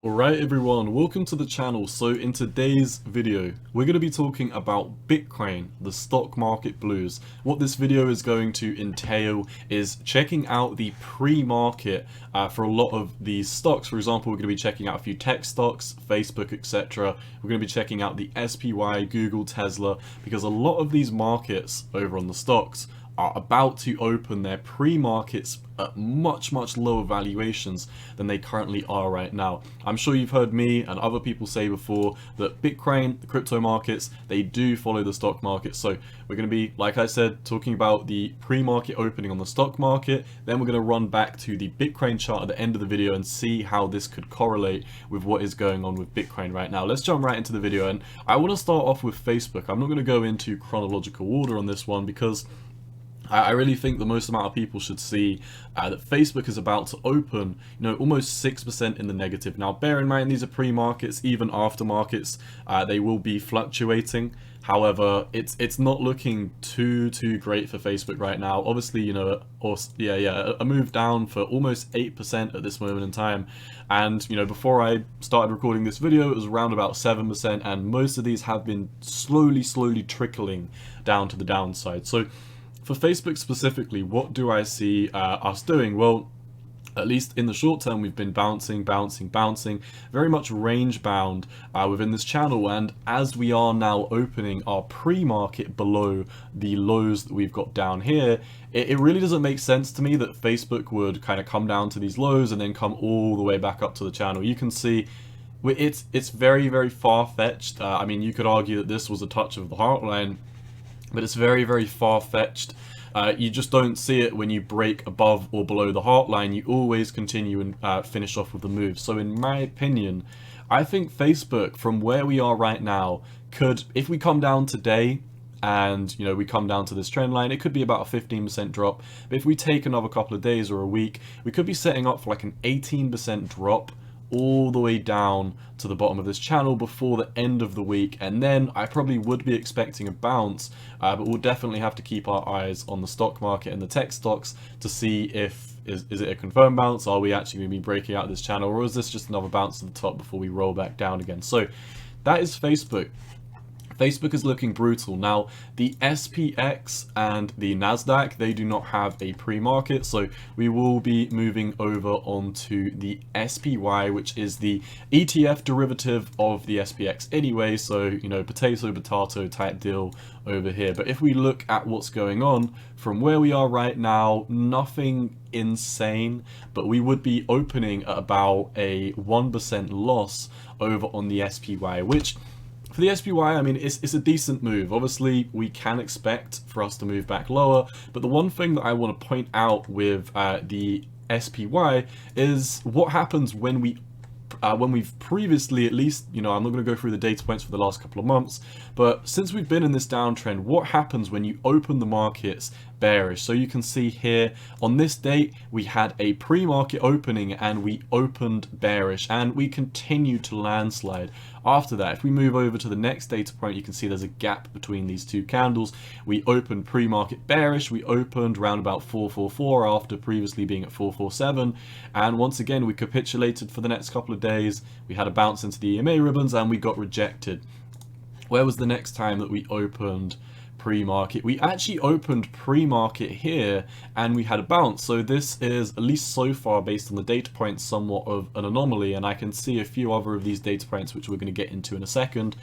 Alright everyone, welcome to the channel. So in today's video, we're going to be talking about Bitcoin, the stock market blues. What this video is going to entail is checking out the pre-market for a lot of these stocks. For example, we're going to be checking out a few tech stocks, Facebook, etc. We're going to be checking out the SPY, Google, Tesla, because a lot of these markets over on the stocks are about to open their pre-markets at much lower valuations than they currently are right now. I'm sure you've heard me and other people say before that Bitcoin, the crypto markets, they do follow the stock market. So we're going to be, like I said, talking about the pre-market opening on the stock market. Then we're going to run back to the Bitcoin chart at the end of the video and see how this could correlate with what is going on with Bitcoin right now. Let's jump right into the video, and I want to start off with Facebook. I'm not going to go into chronological order on this one because I really think the most amount of people should see that Facebook is about to open, almost 6% in the negative. Now, bear in mind, these are pre-markets, even after markets, they will be fluctuating. However, it's not looking too great for Facebook right now. Obviously, a move down for almost 8% at this moment in time. And, before I started recording this video, it was around about 7%, and most of these have been slowly trickling down to the downside. So for Facebook specifically, what do I see us doing? Well, at least in the short term, we've been bouncing, very much range bound within this channel. And as we are now opening our pre-market below the lows that we've got down here, it really doesn't make sense to me that Facebook would kind of come down to these lows and then come all the way back up to the channel. You can see it's very far-fetched. I mean, you could argue that this was a touch of the heartline, but it's very far-fetched. You just don't see it when you break above or below the heartline. You always continue and finish off with the move. So in my opinion, I think Facebook, from where we are right now, could, if we come down today and we come down to this trend line, it could be about a 15% drop. But if we take another couple of days or a week, we could be setting up for like an 18% drop all the way down to the bottom of this channel before the end of the week. And then I probably would be expecting a bounce, but we'll definitely have to keep our eyes on the stock market and the tech stocks to see if is it a confirmed bounce. Are we actually going to be breaking out this channel, or is this just another bounce to the top before we roll back down again? So that is Facebook. Facebook is looking brutal. Now, the SPX and the NASDAQ, they do not have a pre-market, so we will be moving over onto the SPY, which is the ETF derivative of the SPX anyway, so, potato type deal over here. But if we look at what's going on, from where we are right now, nothing insane, but we would be opening at about a 1% loss over on the SPY, which, for the SPY, I mean, it's a decent move. Obviously, we can expect for us to move back lower, but the one thing that I want to point out with the SPY is what happens when we've previously, at least, I'm not going to go through the data points for the last couple of months, but since we've been in this downtrend, what happens when you open the markets bearish? So you can see here on this date, we had a pre-market opening and we opened bearish, and we continued to landslide after that. If we move over to the next data point, you can see there's a gap between these two candles. We opened pre-market bearish, we opened around about 444 after previously being at 447, and once again we capitulated for the next couple of days. We had a bounce into the EMA ribbons and we got rejected. Where was the next time that we opened pre-market? We actually opened pre-market here and we had a bounce. So this is, at least so far based on the data points, somewhat of an anomaly, and I can see a few other of these data points which we're going to get into in a second.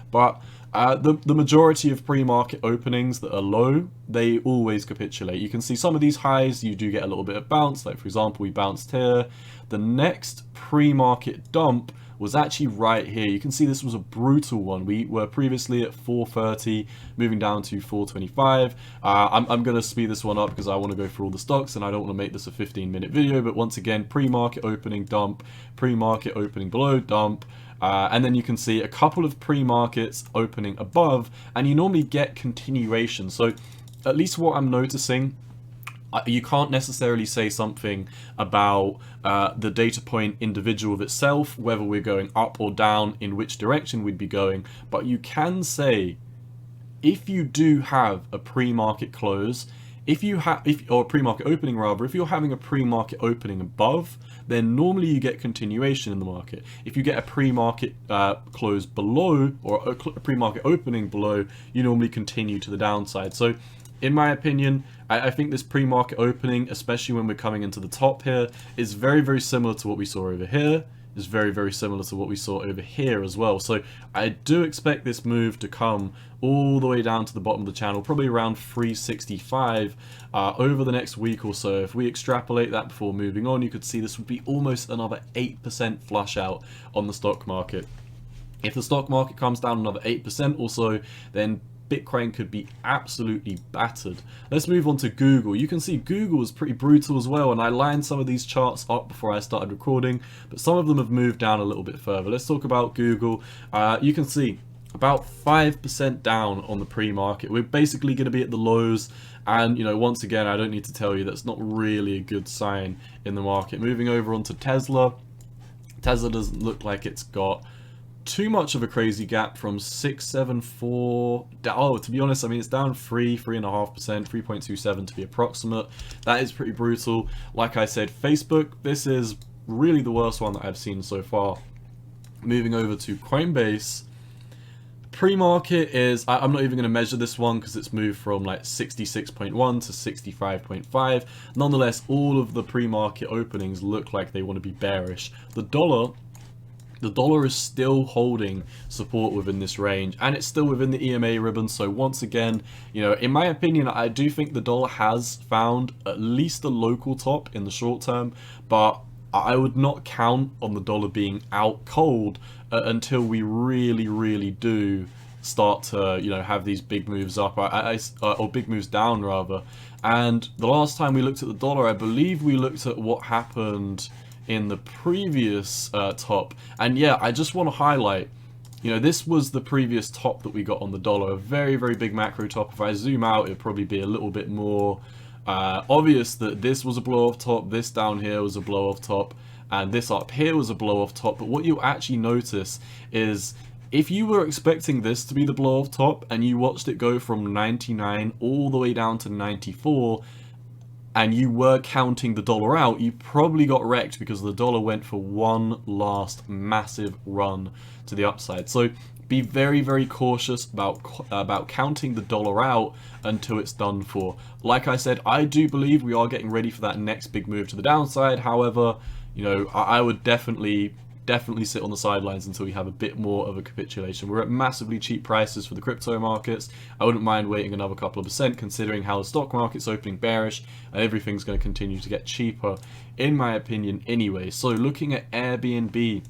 But the majority of pre-market openings that are low, they always capitulate. You can see some of these highs, you do get a little bit of bounce. Like, for example, we bounced here. The next pre-market dump was actually right here. You can see this was a brutal one. We were previously at 430, moving down to 425. I'm going to speed this one up because I want to go through all the stocks and I don't want to make this a 15-minute video. But once again, pre-market opening, dump, pre-market opening below, dump. And then you can see a couple of pre-markets opening above, and you normally get continuation. So at least what I'm noticing, you can't necessarily say something about the data point individual of itself, whether we're going up or down, in which direction we'd be going, but you can say, if you do have a pre-market close, or a pre-market opening rather, if you're having a pre-market opening above, then normally you get continuation in the market. If you get a pre-market close below, or a pre-market opening below, you normally continue to the downside. So in my opinion, I think this pre-market opening, especially when we're coming into the top here, is very, very similar to what we saw over here. Is very, very similar to what we saw over here as well. So I do expect this move to come all the way down to the bottom of the channel, probably around 365 over the next week or so. If we extrapolate that before moving on, you could see this would be almost another 8% flush out on the stock market. If the stock market comes down another 8% or so, then Bitcoin could be absolutely battered. Let's move on to Google. You can see Google is pretty brutal as well, and I lined some of these charts up before I started recording, but some of them have moved down a little bit further. Let's talk about Google. You can see about 5% down on the pre-market. We're basically going to be at the lows, and you know, once again, I don't need to tell you that's not really a good sign in the market. Moving over onto Tesla. Tesla doesn't look like it's got too much of a crazy gap from 674 down. Oh, to be honest, I mean, it's down 3.5%, 3.27 to be approximate. That is pretty brutal. Like I said, Facebook, this is really the worst one that I've seen so far. Moving over to Coinbase, pre-market is, I'm not even going to measure this one because it's moved from like 66.1 to 65.5. Nonetheless, all of the pre-market openings look like they want to be bearish. The dollar is still holding support within this range, and it's still within the EMA ribbon. So once again, you know, in my opinion, I do think the dollar has found at least a local top in the short term, but I would not count on the dollar being out cold until we really do start to, you know, have these big moves up, or big moves down rather. And the last time we looked at the dollar, I believe we looked at what happened in the previous top, and yeah, I just want to highlight, you know, this was the previous top that we got on the dollar, a very big macro top. If I zoom out, it'd probably be a little bit more obvious that this was a blow off top, this down here was a blow off top, and this up here was a blow off top. But what you'll actually notice is, if you were expecting this to be the blow off top and you watched it go from 99 all the way down to 94, and you were counting the dollar out, you probably got wrecked because the dollar went for one last massive run to the upside. So be very cautious about counting the dollar out until it's done for. Like I said, I do believe we are getting ready for that next big move to the downside. However, you know, I would definitely sit on the sidelines until we have a bit more of a capitulation. We're at massively cheap prices for the crypto markets. I wouldn't mind waiting another couple of percent, considering how the stock market's opening bearish and everything's going to continue to get cheaper, in my opinion anyway. So looking at Airbnb,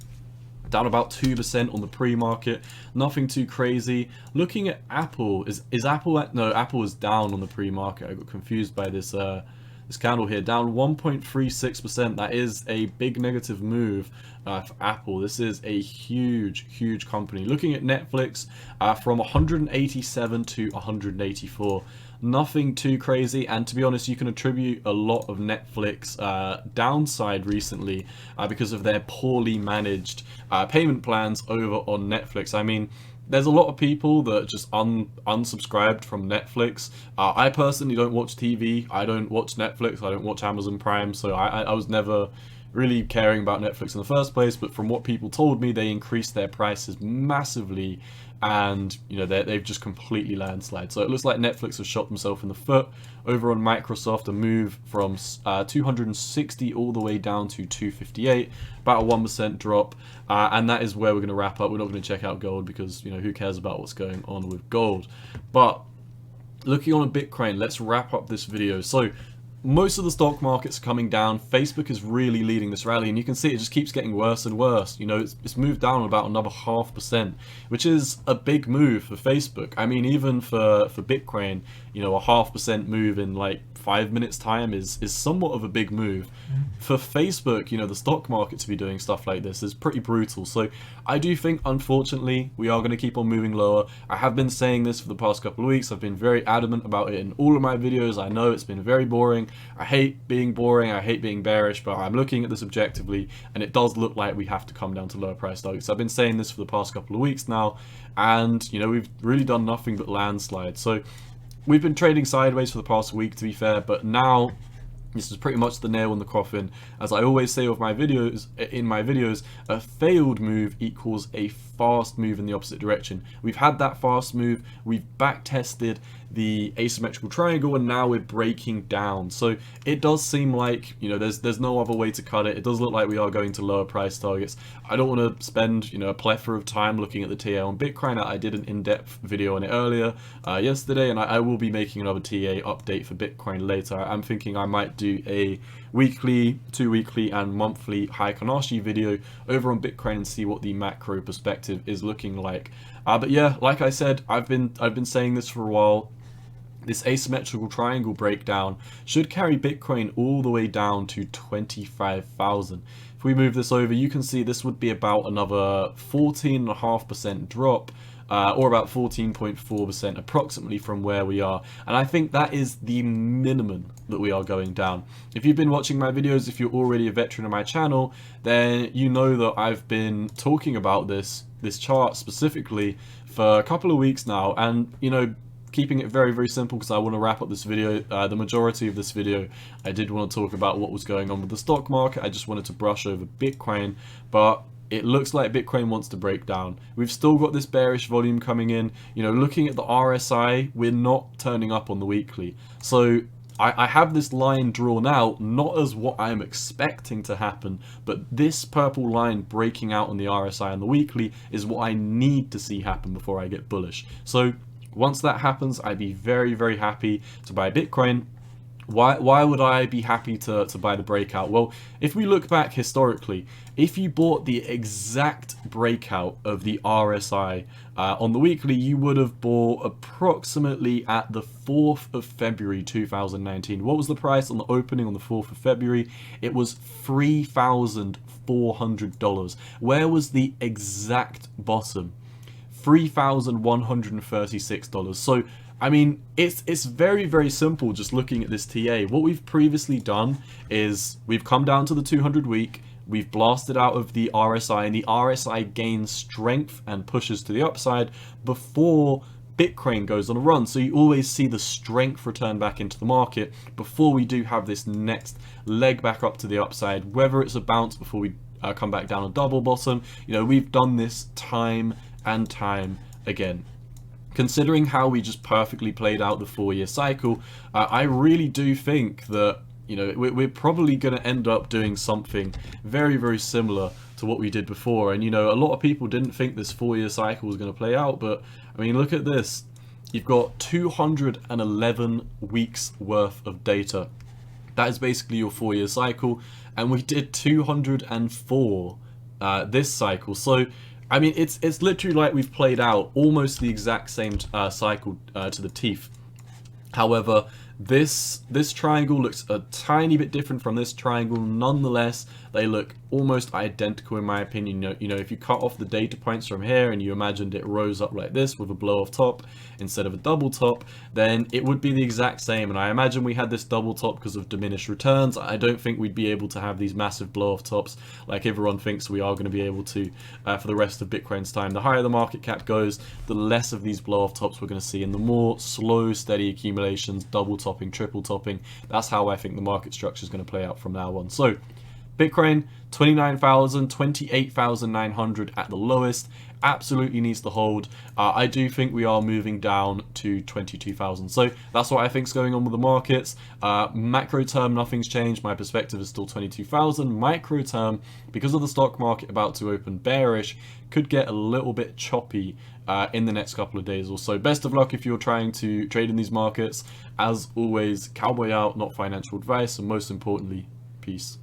down about 2% on the pre-market, nothing too crazy. Looking at Apple, is Apple at, no, Apple is down on the pre-market. I got confused by this this candle here, down 1.36%. That is a big negative move for Apple. This is a huge company. Looking at Netflix, from 187 to 184. Nothing too crazy, and to be honest, you can attribute a lot of Netflix downside recently because of their poorly managed payment plans over on Netflix. I mean, there's a lot of people that just unsubscribed from Netflix. I personally don't watch TV. I don't watch Netflix. I don't watch Amazon Prime. So I was never really caring about Netflix in the first place. But from what people told me, they increased their prices massively, and you know, they've just completely landslide. So it looks like Netflix has shot themselves in the foot. Over on Microsoft, a move from 260 all the way down to 258, about a 1% drop, and that is where we're going to wrap up. We're not going to check out gold because, you know, who cares about what's going on with gold. But looking on at Bitcoin, let's wrap up this video. So most of the stock markets are coming down. Facebook is really leading this rally, and you can see it just keeps getting worse and worse. You know, it's moved down about another 0.5%, which is a big move for Facebook. I mean, even for Bitcoin, you know, a 0.5% move in like 5 minutes time is somewhat of a big move. For Facebook, you know, the stock market to be doing stuff like this is pretty brutal. So I do think, unfortunately, we are going to keep on moving lower. I have been saying this for the past couple of weeks. I've been very adamant about it in all of my videos. I know it's been very boring. I hate being boring. I hate being bearish, but I'm looking at this objectively, and it does look like we have to come down to lower price targets. I've been saying this for the past couple of weeks now, and you know, we've really done nothing but landslide. So we've been trading sideways for the past week, to be fair, but now This is pretty much the nail in the coffin. As I always say with my videos, a failed move equals a fast move in the opposite direction. We've had that fast move, we've back tested the asymmetrical triangle, and now we're breaking down. So it does seem like, you know, there's no other way to cut it. It does look like we are going to lower price targets. I don't want to spend, you know, a plethora of time looking at the TA on Bitcoin. I did an in-depth video on it earlier yesterday, and I will be making another TA update for Bitcoin later. I'm thinking I might do a weekly, 2-weekly and monthly Heikonashi video over on Bitcoin and see what the macro perspective is looking like. But yeah, like I said, I've been saying this for a while. This asymmetrical triangle breakdown should carry Bitcoin all the way down to 25,000. If we move this over, you can see this would be about another 14.5% drop, or about 14.4% approximately from where we are. And I think that is the minimum that we are going down. If you've been watching my videos, if you're already a veteran of my channel, then you know that I've been talking about this chart specifically for a couple of weeks now, and you know, keeping it very, very simple because I want to wrap up this video. The majority of this video, I did want to talk about what was going on with the stock market. I just wanted to brush over Bitcoin, but it looks like Bitcoin wants to break down. We've still got this bearish volume coming in. You know, looking at the RSI, we're not turning up on the weekly. So I have this line drawn out, not as what I'm expecting to happen, but this purple line breaking out on the RSI on the weekly is what I need to see happen before I get bullish. So once that happens, I'd be very, very happy to buy Bitcoin. Why would I be happy to buy the breakout? Well, if we look back historically, if you bought the exact breakout of the RSI on the weekly, you would have bought approximately at the 4th of February 2019. What was the price on the opening on the 4th of February? It was $3,400. Where was the exact bottom? $3,136. So I mean, it's very, very simple just looking at this TA. What we've previously done is we've come down to the 200 week, we've blasted out of the RSI, and the RSI gains strength and pushes to the upside before Bitcoin goes on a run. So you always see the strength return back into the market before we do have this next leg back up to the upside, whether it's a bounce before we come back down a double bottom. You know, we've done this time and time again. Considering how we just perfectly played out the 4-year cycle, I really do think that, you know, we're probably going to end up doing something very, very similar to what we did before. And, you know, a lot of people didn't think this 4-year cycle was going to play out, but, I mean, look at this. You've got 211 weeks worth of data. That is basically your 4-year cycle, and we did 204 this cycle. So I mean, it's literally like we've played out almost the exact same cycle to the teeth. However, this triangle looks a tiny bit different from this triangle. Nonetheless, they look almost identical in my opinion. You know, if you cut off the data points from here and you imagined it rose up like this with a blow off top instead of a double top, then it would be the exact same. And I imagine we had this double top because of diminished returns. I don't think we'd be able to have these massive blow off tops like everyone thinks we are going to be able to for the rest of Bitcoin's time. The higher the market cap goes, the less of these blow off tops we're going to see, and the more slow, steady accumulations, double topping, triple topping. That's how I think the market structure is going to play out from now on. So Bitcoin, 29,000, 28,900 at the lowest, absolutely needs to hold. I do think we are moving down to 22,000. So that's what I think is going on with the markets. Macro term, nothing's changed. My perspective is still 22,000. Micro term, because of the stock market about to open bearish, could get a little bit choppy in the next couple of days or so. Best of luck if you're trying to trade in these markets. As always, cowboy out, not financial advice, and most importantly, peace.